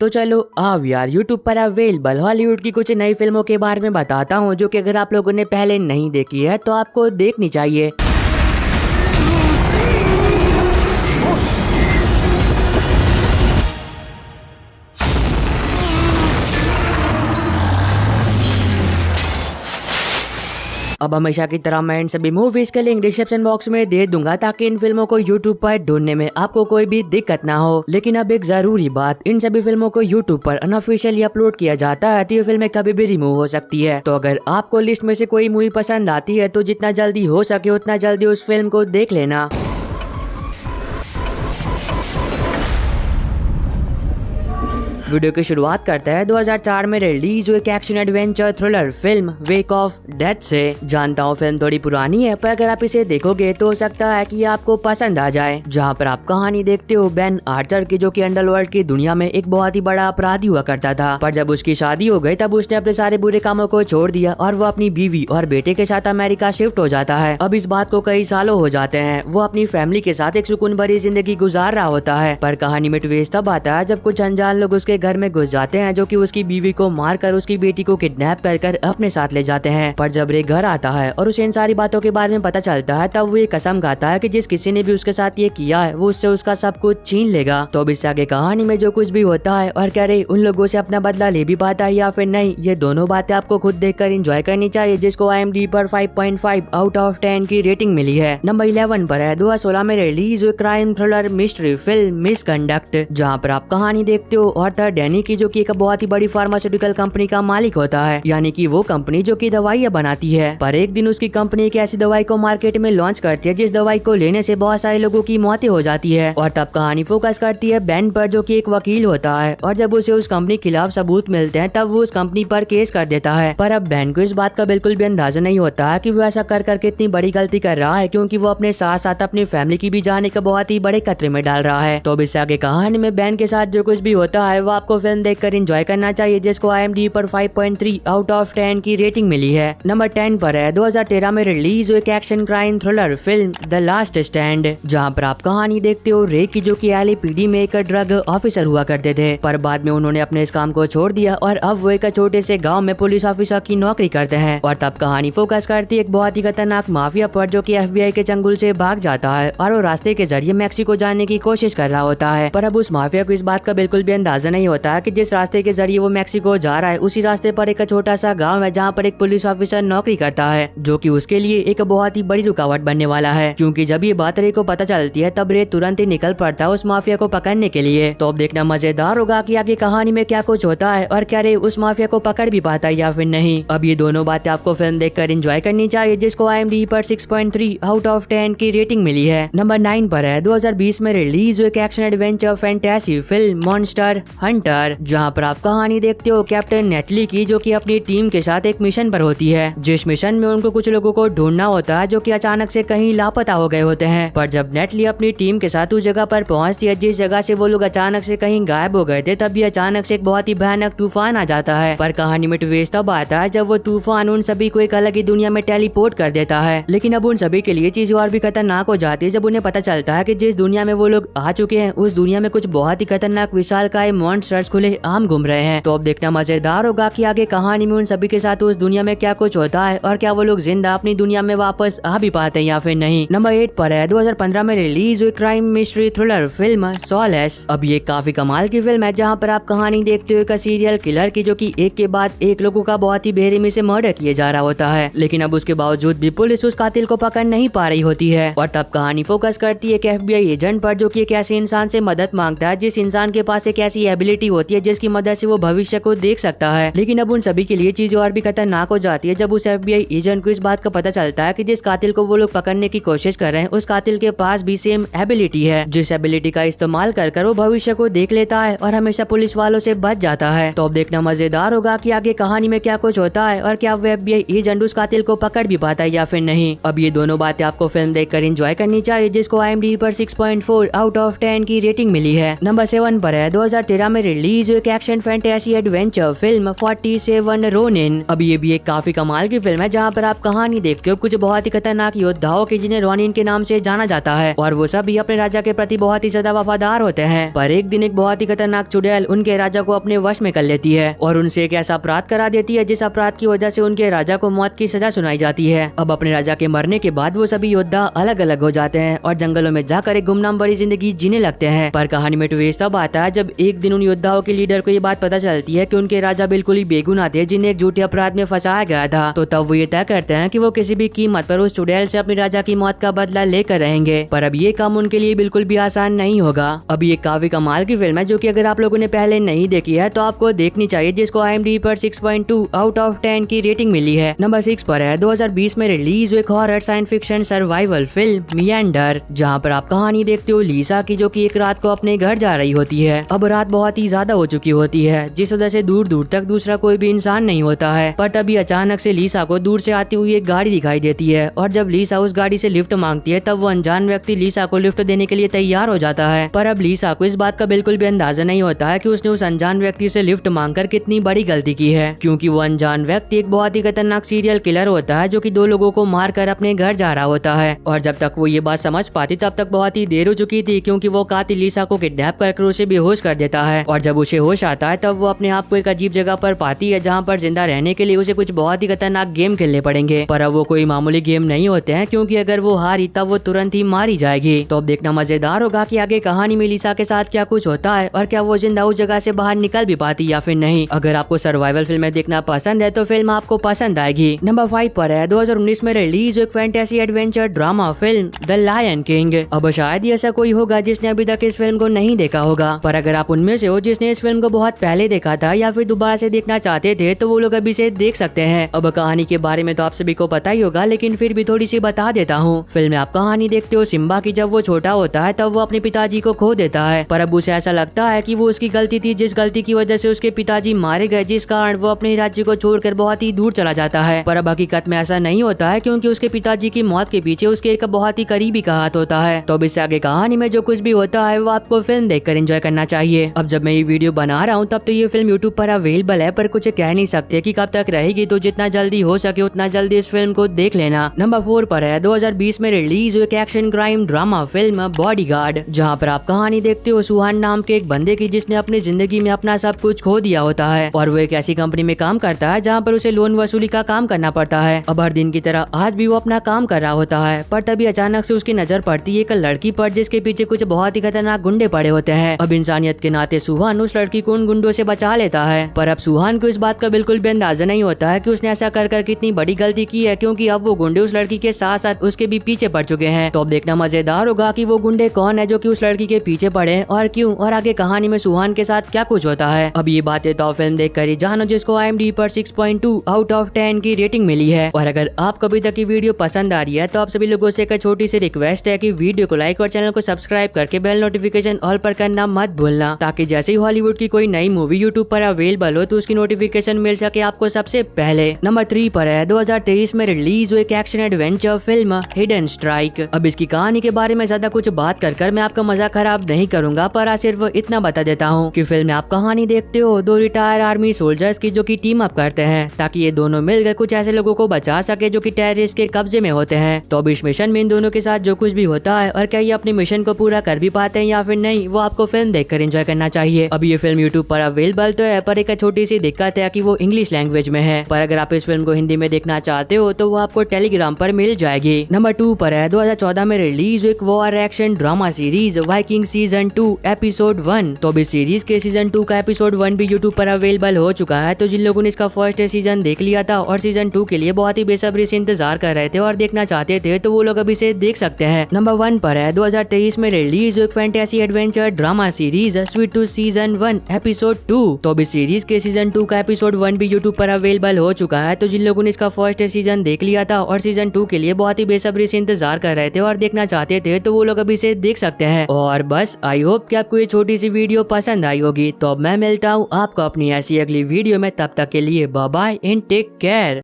तो चलो अब यार यूट्यूब पर अवेलेबल हॉलीवुड की कुछ नई फिल्मों के बारे में बताता हूँ जो कि अगर आप लोगों ने पहले नहीं देखी है तो आपको देखनी चाहिए। अब हमेशा की तरह मैं इन सभी मूवीज के लिंक डिस्क्रिप्शन बॉक्स में दे दूंगा ताकि इन फिल्मों को यूट्यूब पर ढूंढने में आपको कोई भी दिक्कत ना हो। लेकिन अब एक जरूरी बात, इन सभी फिल्मों को यूट्यूब पर अनऑफिशियली अपलोड किया जाता है तो ये फिल्में कभी भी रिमूव हो सकती है। तो अगर आपको लिस्ट में से कोई मूवी पसंद आती है तो जितना जल्दी हो सके उतना जल्दी उस फिल्म को देख लेना। वीडियो की शुरुआत करता है 2004 में रिलीज हुई एक action adventure thriller film wake of death से। जानता हूँ फिल्म थोड़ी पुरानी है, पर अगर आप इसे देखोगे तो हो सकता है कि ये आपको पसंद आ जाए। जहाँ पर आप कहानी देखते हो बेन आर्थर की, जो कि अंडरवर्ल्ड की दुनिया में एक बहुत ही बड़ा अपराधी हुआ करता था, पर जब उसकी शादी हो गई तब उसने अपने सारे बुरे कामों को छोड़ दिया और वो अपनी बीवी और बेटे के साथ अमेरिका शिफ्ट हो जाता है। अब इस बात को कई सालों हो जाते हैं। वो अपनी फैमिली के साथ एक सुकून भरी जिंदगी गुजार रहा होता है, पर कहानी में ट्विस्ट तब आता है जब कुछ अनजान लोग उसके घर में घुस जाते हैं, जो कि उसकी बीवी को मारकर उसकी बेटी को किडनैप कर अपने साथ ले जाते हैं। पर जब रे घर आता है और उसे इन सारी बातों के बारे में पता चलता है तब वो ये कसम खाता है कि जिस किसी ने भी उसके साथ ये किया है वो उससे उसका सब कुछ छीन लेगा। तो अब इससे आगे कहानी में जो कुछ भी होता है और क्या रे उन लोगों से अपना बदला ले भी पाता है या फिर नहीं, ये दोनों बातें आपको खुद देखकर एंजॉय करनी चाहिए, जिसको IMDb पर 5.5 आउट ऑफ 10 की रेटिंग मिली है। नंबर 11 पर है 2016 में रिलीज हुई crime thriller mystery film misconduct, जहाँ पर आप कहानी देखते हो ऑर्थर डैनी की, जो कि एक बहुत ही बड़ी फार्मास्यूटिकल कंपनी का मालिक होता है, यानी कि वो कंपनी जो कि दवाइयां बनाती है। पर एक दिन उसकी कंपनी एक ऐसी दवाई को मार्केट में लॉन्च करती है जिस दवाई को लेने से बहुत सारे लोगों की मौतें हो जाती है। और तब कहानी फोकस करती है बेन पर, जो कि एक वकील होता है, और जब उसे उस कंपनी के खिलाफ सबूत मिलते हैं तब वो उस कंपनी पर केस कर देता है। पर अब बेन को इस बात का बिल्कुल भी अंदाजा नहीं होता है कि वो ऐसा कर करके इतनी बड़ी गलती कर रहा है, क्योंकि वो अपने साथ साथ अपनी फैमिली की भी जाने का बहुत ही बड़े खतरे में डाल रहा है। तो अब इससे आगे कहानी में बेन के साथ जो कुछ भी होता है वो आपको फिल्म देखकर एंजॉय करना चाहिए, जिसको IMDb पर 5.3 आउट ऑफ 10 की रेटिंग मिली है। नंबर 10 पर है 2013 में रिलीज हुई एक action crime thriller film the last stand, जहाँ पर आप कहानी देखते हो रे की, जो कि LAPD में एक ड्रग ऑफिसर हुआ करते थे, पर बाद में उन्होंने अपने इस काम को छोड़ दिया और अब वो एक छोटे से गांव में पुलिस ऑफिसर की नौकरी करते हैं। और तब कहानी फोकस करती है एक बहुत ही खतरनाक माफिया पर, जो कि FBI के चंगुल से भाग जाता है और वो रास्ते के जरिए मैक्सिको जाने की कोशिश कर रहा होता है। पर अब उस माफिया को इस बात का बिल्कुल भी अंदाजा नहीं होता है कि जिस रास्ते के जरिए वो मैक्सिको जा रहा है उसी रास्ते पर एक छोटा सा गांव है जहाँ पर एक पुलिस ऑफिसर नौकरी करता है, जो कि उसके लिए एक बहुत ही बड़ी रुकावट बनने वाला है, क्योंकि जब ये बात रे को पता चलती है तब रे तुरंत ही निकल पड़ता है उस माफिया को पकड़ने के लिए। तो अब देखना मजेदार होगा कि आगे कहानी में क्या कुछ होता है और क्या रे उस माफिया को पकड़ भी पाता है या फिर नहीं। अब ये दोनों बातें आपको फिल्म देखकर एंजॉय करनी चाहिए, जिसको IMDb पर 6.3 आउट ऑफ 10 की रेटिंग मिली है। नंबर 9 पर है 2020 में रिलीज हुई एक action adventure fantasy film monster Hunter, जहाँ पर आप कहानी देखते हो कैप्टन नेटली की, जो कि अपनी टीम के साथ एक मिशन पर होती है, जिस मिशन में उनको कुछ लोगों को ढूंढना होता है जो कि अचानक से कहीं लापता हो गए होते हैं। पर जब नेटली अपनी टीम के साथ उस जगह पर पहुंचती है जिस जगह से वो लोग अचानक से कहीं गायब हो गए थे, तब भी अचानक से एक बहुत ही भयानक तूफान आ जाता है। पर कहानी में ट्विस्ट तब आता है जब वो तूफान उन सभी को एक अलग ही दुनिया में टेलीपोर्ट कर देता है। लेकिन अब उन सभी के लिए चीज और भी खतरनाक हो जाती है जब उन्हें पता चलता है कि जिस दुनिया में वो लोग आ चुके हैं उस दुनिया में कुछ बहुत ही खतरनाक विशालकाय मॉन्स्टर्स खुले आम घूम रहे हैं। तो अब देखना मजेदार होगा कि आगे कहानी में उन सभी के साथ उस दुनिया में क्या कुछ होता है और क्या वो लोग जिंदा अपनी दुनिया में वापस आ भी पाते हैं या फिर नहीं। नंबर 8 पर है 2015 में रिलीज हुई crime mystery thriller film solace. अब ये काफी कमाल की फिल्म है, जहाँ पर आप कहानी देखते हो एक सीरियल किलर की, जो कि एक के बाद एक लोगों का बहुत ही बेरहमी से मर्डर किए जा रहा होता है, लेकिन अब उसके बावजूद भी पुलिस उस कातिल को पकड़ नहीं पा रही होती है। और तब कहानी फोकस करती है एक FBI एजेंट पर, जो कि एक ऐसे इंसान से मदद मांगता है जिस इंसान के पास एक ऐसी एबिलिटी होती है जिसकी मदद से वो भविष्य को देख सकता है। लेकिन अब उन सभी के लिए चीजें और भी खतरनाक हो जाती है जब उस FBI एजेंट को इस बात का पता चलता है कि जिस कातिल को वो लोग पकड़ने की कोशिश कर रहे हैं उस कातिल के पास भी सेम एबिलिटी है, जिस एबिलिटी का इस्तेमाल कर वो भविष्य को देख लेता है और हमेशा पुलिस वालों से बच जाता है। तो अब देखना मजेदार होगा कि आगे कहानी में क्या कुछ होता है और क्या वो FBI एजेंट उस कातिल को पकड़ भी पाता है या फिर नहीं। अब ये दोनों बातें आपको फिल्म देखकर एंजॉय करनी चाहिए, जिसको IMDb पर 6.4 आउट ऑफ 10 की रेटिंग मिली है। नंबर 7 पर है 2013 में में रिलीज एक action fantasy adventure film 47 Ronin. अब ये भी एक काफी कमाल की फिल्म है जहाँ पर आप कहानी देखते हो कुछ बहुत ही खतरनाक योद्धाओं की जिन्हें रोनिन के नाम से जाना जाता है और वो सभी अपने राजा के प्रति बहुत ही ज्यादा वफादार होते हैं। पर एक दिन एक बहुत ही खतरनाक चुड़ैल उनके राजा को अपने वश में कर लेती है और उनसे एक ऐसा अपराध करा देती है जिस अपराध की वजह से उनके राजा को मौत की सजा सुनाई जाती है। अब अपने राजा के मरने के बाद वो सभी योद्धा अलग अलग हो जाते हैं और जंगलों में जाकर एक गुमनाम भरी जिंदगी जीने लगते हैं। पर कहानी में ट्विस्ट तब आता है जब एक दिन उन योद्धाओं के लीडर को ये बात पता चलती है कि उनके राजा बिल्कुल ही बेगुनाह थे जिन्हें एक झूठे अपराध में फंसाया गया था। तो तब वो ये तय करते हैं कि वो किसी भी कीमत पर उस चुड़ैल से अपने राजा की मौत का बदला लेकर रहेंगे। पर अब ये काम उनके लिए बिल्कुल भी आसान नहीं होगा। अब ये काफी कमाल की फिल्म है जो कि अगर आप लोगों ने पहले नहीं देखी है तो आपको देखनी चाहिए, जिसको IMDb पर 6.2 आउट ऑफ 10 की रेटिंग मिली है। नंबर 6 पर है 2020 में रिलीज एक horror science fiction survival film meander, जहाँ पर आप कहानी देखते हो लीसा की, जो कि एक रात को अपने घर जा रही होती है। अब रात बहुत ही ज्यादा हो चुकी होती है जिस वजह से दूर दूर तक दूसरा कोई भी इंसान नहीं होता है। पर तभी अचानक से लीसा को दूर से आती हुई एक गाड़ी दिखाई देती है और जब लीसा उस गाड़ी से लिफ्ट मांगती है तब वो अनजान व्यक्ति लीसा को लिफ्ट देने के लिए तैयार हो जाता है। पर अब लीसा को इस बात का बिल्कुल भी अंदाजा नहीं होता है कि उसने उस अनजान व्यक्ति से लिफ्ट मांगकर कितनी बड़ी गलती की है, क्योंकि वो अनजान व्यक्ति एक बहुत ही खतरनाक सीरियल किलर होता है जो कि 2 लोगों को मारकर अपने घर जा रहा होता है। और जब तक वो ये बात समझ पाती तब तक बहुत ही देर हो चुकी थी, क्योंकि वो कातिल लीसा को किडनैप कर उसे बेहोश कर देता है। और जब उसे होश आता है तब वो अपने आप को एक अजीब जगह पर पाती है जहाँ पर जिंदा रहने के लिए उसे कुछ बहुत ही खतरनाक गेम खेलने पड़ेंगे। पर अब वो कोई मामूली गेम नहीं होते हैं, क्योंकि अगर वो हारी तब वो तुरंत ही मारी जाएगी। तो अब देखना मजेदार होगा कि आगे कहानी में लीसा के साथ क्या कुछ होता है और क्या वो जिंदा उस जगह से बाहर निकल भी पाती या फिर नहीं। अगर आपको सर्वाइवल फिल्में देखना पसंद है तो फिल्म आपको पसंद आएगी। नंबर 5 पर है 2019 में रिलीज एक fantasy adventure drama film the Lion King. अब शायद ही ऐसा कोई होगा जिसने अभी तक इस फिल्म को नहीं देखा होगा, पर अगर आप उनमें से हो जिसने इस फिल्म को बहुत पहले देखा था या फिर दोबारा से देखना चाहते थे तो वो लोग अभी से देख सकते हैं। अब कहानी के बारे में तो आप सभी को पता ही होगा, लेकिन फिर भी थोड़ी सी बता देता हूँ। फिल्म में आप कहानी देखते हो सिम्बा की, जब वो छोटा होता है तब वो अपने पिताजी को खो देता है, पर अब उसे ऐसा लगता है कि वो उसकी गलती थी, जिस गलती की वजह से उसके पिताजी मारे गए, जिस कारण वो अपने राज्य को छोड़कर बहुत ही दूर चला जाता है। पर अब हकीकत में ऐसा नहीं होता है, क्योंकि उसके पिताजी की मौत के पीछे उसके एक बहुत ही करीबी का हाथ होता है। तो अब इससे आगे कहानी में जो कुछ भी होता है वो आपको फिल्म देखकर एंजॉय करना चाहिए। अब जब मैं ये वीडियो बना रहा हूँ तब तो ये फिल्म YouTube पर अवेलेबल है, पर कुछ कह नहीं सकते कि कब तक रहेगी, तो जितना जल्दी हो सके उतना जल्दी इस फिल्म को देख लेना। नंबर 4 पर है 2020 में रिलीज एक action crime drama film bodyguard, जहाँ पर आप कहानी देखते हो सुहान नाम के एक बंदे की जिसने अपनी जिंदगी में अपना सब कुछ खो दिया होता है और वो एक ऐसी कंपनी में काम करता है जहाँ पर उसे लोन वसूली का काम करना पड़ता है। अब हर दिन की तरह आज भी वो अपना काम कर रहा होता है, पर तभी अचानक से उसकी नजर पड़ती है एक लड़की पर जिसके पीछे कुछ बहुत ही खतरनाक गुंडे पड़े होते हैं। अब इंसानियत के नाते सुहान उस लड़की को उन गुंडों से बचा लेता है, पर अब सुहान को इस बात का बिल्कुल भी अंदाजा नहीं होता है कि उसने ऐसा कर कितनी बड़ी गलती की है, क्योंकि अब वो गुंडे उस लड़की के साथ साथ उसके भी पीछे पड़ चुके हैं। तो अब देखना मजेदार होगा कि वो गुंडे कौन है जो कि उस लड़की के पीछे पड़े और क्यों, और आगे कहानी में सुहान के साथ क्या कुछ होता है। अब ये बातें तो फिल्म देख कर ही जानो, जिसको IMDb पर 6.2 आउट ऑफ 10 की रेटिंग मिली है। और अगर आपको अभी तक की वीडियो पसंद आ रही है तो आप सभी लोगों से एक छोटी सी रिक्वेस्ट है कि वीडियो को लाइक और चैनल को सब्सक्राइब करके बेल नोटिफिकेशन ऑल पर करना मत भूलना, ताकि जैसे ही हॉलीवुड की कोई नई मूवी यूट्यूब पर अवेलेबल हो तो उसकी नोटिफिकेशन मिल सके आपको सबसे पहले। नंबर 3 पर है 2023 में रिलीज एक action adventure film hidden strike. अब इसकी कहानी के बारे में ज्यादा कुछ बात कर मैं आपका मजा खराब नहीं करूंगा, पर आज सिर्फ इतना बता देता हूँ कि फिल्म में आप कहानी देखते हो 2 रिटायर आर्मी सोल्जर्स की जो कि टीम अप करते हैं ताकि ये दोनों मिलकर कुछ ऐसे लोगों को बचा सके जो कि टेररिस्ट के कब्जे में होते हैं। तो अब इस मिशन में इन दोनों के साथ जो कुछ भी होता है और क्या ये अपने मिशन को पूरा कर भी पाते हैं या फिर नहीं, वो आपको फिल्म देखकर एंजॉय करना चाहिए। अब ये फिल्म यूट्यूब पर अवेलेबल तो है, पर एक छोटी सी दिक्कत है कि वो इंग्लिश लैंग्वेज में है, पर अगर आप इस फिल्म को हिंदी में देखना चाहते हो तो वो आपको टेलीग्राम पर मिल जाएगी। नंबर 2 पर है 2014 में रिलीज एक war action drama series Viking season 2 episode 1। तो अभी सीरीज के सीजन 2 का एपिसोड 1 भी यूट्यूब पर अवेलेबल हो चुका है, तो जिन लोगों ने इसका फर्स्ट सीजन देख लिया था और सीजन 2 के लिए बहुत ही बेसब्री से इंतजार कर रहे थे और देखना चाहते थे तो वो लोग अभी से देख सकते हैं। नंबर 1 पर है 2023 में रिलीज एक fantasy adventure drama series sweet tooth season 1 episode 2। तो अभी सीरीज के सीजन 2 का एपिसोड 1 भी यूट्यूब पर अवेलेबल हो चुका है, तो जिन लोगों ने इसका फर्स्ट सीजन देख लिया था और सीजन 2 के लिए बहुत ही बेसब्री से इंतजार कर रहे थे और देखना चाहते थे तो वो लोग अभी से देख सकते हैं। और बस आई होप कि आपको ये छोटी सी वीडियो पसंद आई होगी। तो अब मैं मिलता हूँ आपको अपनी ऐसी अगली वीडियो में, तब तक के लिए bye bye and take care.